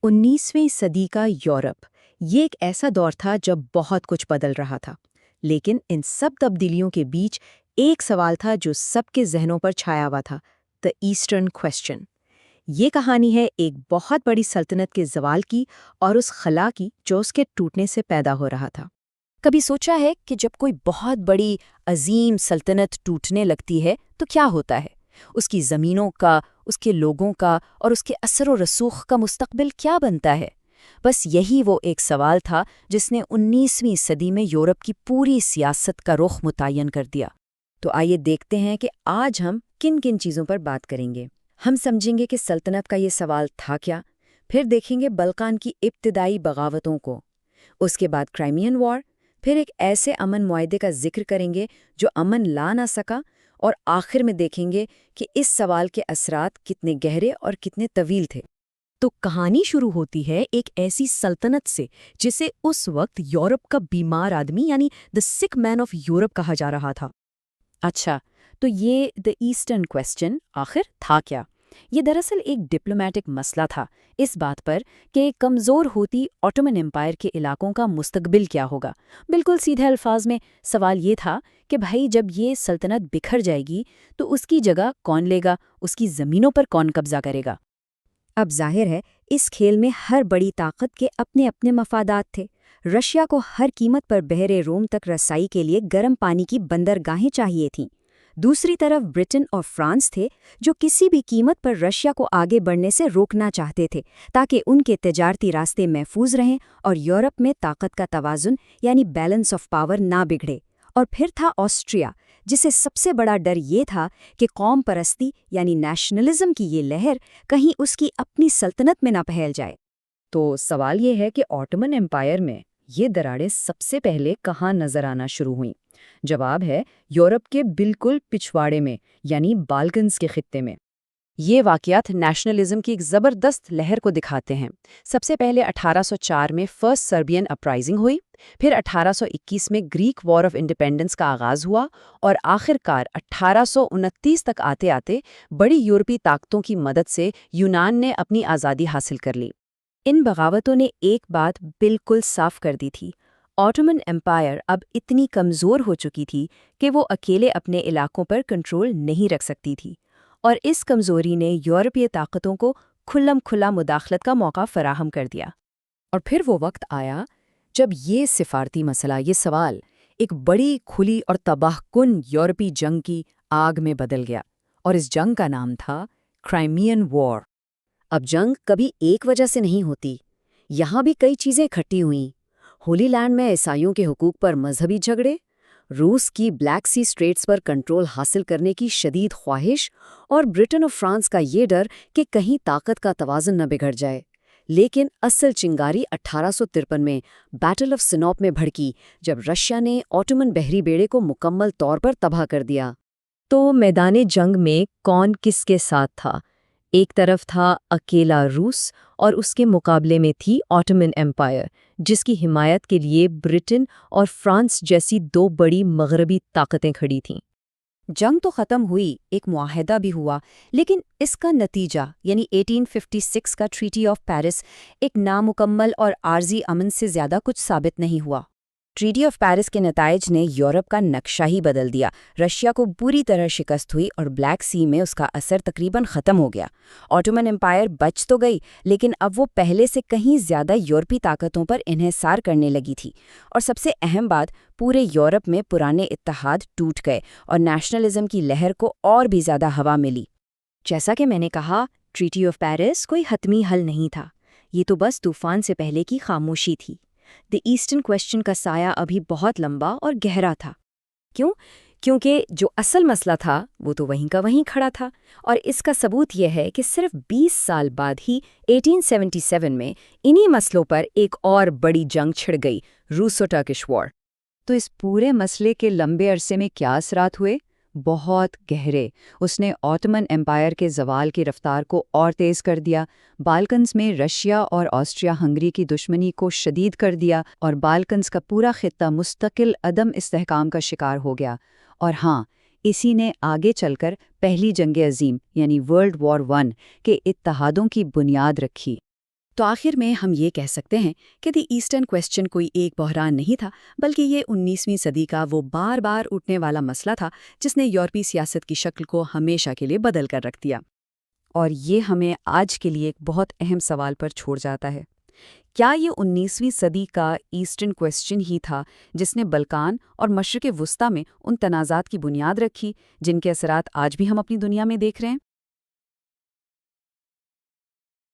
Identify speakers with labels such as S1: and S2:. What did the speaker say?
S1: 19ویں صدی کا یورپ یہ ایک ایسا دور تھا جب بہت کچھ بدل رہا تھا، لیکن ان سب تبدیلیوں کے بیچ ایک سوال تھا جو سب کے ذہنوں پر چھایا ہوا تھا: دی ایسٹرن کوسچن۔ یہ کہانی ہے ایک بہت بڑی سلطنت کے زوال کی اور اس خلا کی جو اس کے ٹوٹنے سے پیدا ہو رہا تھا۔ کبھی سوچا ہے کہ جب کوئی بہت بڑی عظیم سلطنت ٹوٹنے لگتی ہے تو کیا ہوتا ہے؟ اس کی زمینوں کا، اس کے لوگوں کا اور اس کے اثر و رسوخ کا مستقبل کیا بنتا ہے؟ بس یہی وہ ایک سوال تھا جس نے 19ویں صدی میں یورپ کی پوری سیاست کا رخ متعین کر دیا۔ تو آئیے دیکھتے ہیں کہ آج ہم کن کن چیزوں پر بات کریں گے۔ ہم سمجھیں گے کہ سلطنت کا یہ سوال تھا کیا، پھر دیکھیں گے بلقان کی ابتدائی بغاوتوں کو، اس کے بعد کرائمین وار، پھر ایک ایسے امن معاہدے کا ذکر کریں گے جو امن لا نہ سکا، اور آخر میں دیکھیں گے کہ اس سوال کے اثرات کتنے گہرے اور کتنے طویل تھے۔ تو کہانی شروع ہوتی ہے ایک ایسی سلطنت سے جسے اس وقت یورپ کا بیمار آدمی یعنی دی سک مین آف یورپ کہا جا رہا تھا۔ اچھا، تو یہ دی ایسٹرن کوسچن آخر تھا کیا؟ یہ دراصل ایک ڈپلومیٹک مسئلہ تھا، اس بات پر کہ کمزور ہوتی آٹومن امپائر کے علاقوں کا مستقبل کیا ہوگا۔ بالکل سیدھے الفاظ میں سوال یہ تھا کہ بھائی جب یہ سلطنت بکھر جائے گی تو اس کی جگہ کون لے گا، اس کی زمینوں پر کون قبضہ کرے گا؟ اب ظاہر ہے اس کھیل میں ہر بڑی طاقت کے اپنے اپنے مفادات تھے۔ رشیا کو ہر قیمت پر بحر روم تک رسائی کے لیے گرم پانی کی بندرگاہیں چاہیے تھیں۔ دوسری طرف برٹن اور فرانس تھے جو کسی بھی قیمت پر رشیا کو آگے بڑھنے سے روکنا چاہتے تھے تاکہ ان کے تجارتی راستے محفوظ رہیں اور یورپ میں طاقت کا توازن یعنی بیلنس آف پاور نہ بگڑے۔ اور پھر تھا آسٹریا، جسے سب سے بڑا ڈر یہ تھا کہ قوم پرستی یعنی نیشنلزم کی یہ لہر کہیں اس کی اپنی سلطنت میں نہ پھیل جائے۔ تو سوال یہ ہے کہ آٹومن امپائر میں یہ دراڑیں سب سے پہلے کہاں نظر آنا شروع ہوئیں؟ جواب ہے یورپ کے بالکل پچھواڑے میں، یعنی بالکنز کے خطے میں۔ یہ واقعات نیشنلزم کی ایک زبردست لہر کو دکھاتے ہیں۔ سب سے پہلے 1804 میں فرسٹ سربین اپرائزنگ ہوئی، پھر 1821 میں گریک وار آف انڈیپینڈنس کا آغاز ہوا، اور آخر کار 1829 تک آتے آتے بڑی یورپی طاقتوں کی مدد سے یونان نے اپنی آزادی حاصل کر لی۔ ان بغاوتوں نے ایک بات بالکل صاف کر دی تھی: آٹومن امپائر اب اتنی کمزور ہو چکی تھی کہ وہ اکیلے اپنے علاقوں پر کنٹرول نہیں رکھ سکتی تھی، اور اس کمزوری نے یورپی طاقتوں کو کھلم کھلا مداخلت کا موقع فراہم کر دیا۔ اور پھر وہ وقت آیا جب یہ سفارتی مسئلہ، یہ سوال، ایک بڑی کھلی اور تباہ کن یورپی جنگ کی آگ میں بدل گیا، اور اس جنگ کا نام تھا کرائمین وار۔ اب جنگ کبھی ایک وجہ سے نہیں ہوتی، یہاں بھی کئی چیزیں اکٹھی ہوئیں۔ ہولی لینڈ میں عیسائیوں کے حقوق پر مذہبی جھگڑے، روس کی بلیک سی اسٹریٹس پر کنٹرول حاصل کرنے کی شدید خواہش، اور برٹن اور فرانس کا یہ ڈر کہ کہیں طاقت کا توازن نہ بگڑ جائے۔ لیکن اصل چنگاری 1853 میں بیٹل آف سینوپ میں بھڑکی، جب رشیا نے آٹومن بحری بیڑے کو مکمل طور پر تباہ کر دیا۔ تو میدان جنگ میں کون کس کے ساتھ تھا؟ ایک طرف تھا اکیلا روس، اور اس کے مقابلے میں تھی آٹومن امپائر، جس کی حمایت کے لیے برٹن اور فرانس جیسی دو بڑی مغربی طاقتیں کھڑی تھیں۔ جنگ تو ختم ہوئی، ایک معاہدہ بھی ہوا، لیکن اس کا نتیجہ یعنی 1856 کا ٹریٹی آف پیرس ایک نامکمل اور عارضی امن سے زیادہ کچھ ثابت نہیں ہوا۔ ٹریٹی آف پیرس کے نتائج نے یورپ کا نقشہ ہی بدل دیا۔ رشیا کو بری طرح شکست ہوئی اور بلیک سی میں اس کا اثر تقریباً ختم ہو گیا۔ آٹومن امپائر بچ تو گئی، لیکن اب وہ پہلے سے کہیں زیادہ یورپی طاقتوں پر انحصار کرنے لگی تھی، اور سب سے اہم بات، پورے یورپ میں پرانے اتحاد ٹوٹ گئے اور نیشنلزم کی لہر کو اور بھی زیادہ ہوا ملی۔ جیسا کہ میں نے کہا، ٹریٹی آف پیرس کوئی حتمی حل نہیں تھا، یہ تو بس طوفان سے پہلے کی خاموشی تھی۔ دی ایسٹرن کوسچن کا سایہ ابھی بہت لمبا اور گہرا تھا۔ کیوں؟ کیونکہ جو اصل مسئلہ تھا وہ تو وہیں کا وہیں کھڑا تھا، اور اس کا ثبوت یہ ہے کہ صرف 20 سال بعد ہی 1877 میں انہی مسئلوں پر ایک اور بڑی جنگ چھڑ گئی، روسو ٹرکش وار۔ تو اس پورے مسئلے کے لمبے عرصے میں کیا اثرات ہوئے؟ بہت گہرے۔ اس نے آٹومن امپائر کے زوال کی رفتار کو اور تیز کر دیا، بالکنز میں رشیا اور آسٹریا ہنگری کی دشمنی کو شدید کر دیا، اور بالکنز کا پورا خطہ مستقل عدم استحکام کا شکار ہو گیا۔ اور ہاں، اسی نے آگے چل کر پہلی جنگ عظیم یعنی ورلڈ وار 1 کے اتحادوں کی بنیاد رکھی۔
S2: تو آخر میں ہم یہ کہہ سکتے ہیں کہ دی ایسٹرن کویسچن کوئی ایک بحران نہیں تھا، بلکہ یہ 19ویں صدی کا وہ بار بار اٹھنے والا مسئلہ تھا جس نے یورپی سیاست کی شکل کو ہمیشہ کے لیے بدل کر رکھ دیا۔
S3: اور یہ ہمیں آج کے لیے ایک بہت اہم سوال پر چھوڑ جاتا ہے۔ کیا یہ 19ویں صدی کا ایسٹرن کویسچن ہی تھا جس نے بلکان اور مشرق وسطیٰ میں ان تنازعات کی بنیاد رکھی جن کے اثرات آج بھی ہم اپنی دنیا میں دیکھ رہے ہیں؟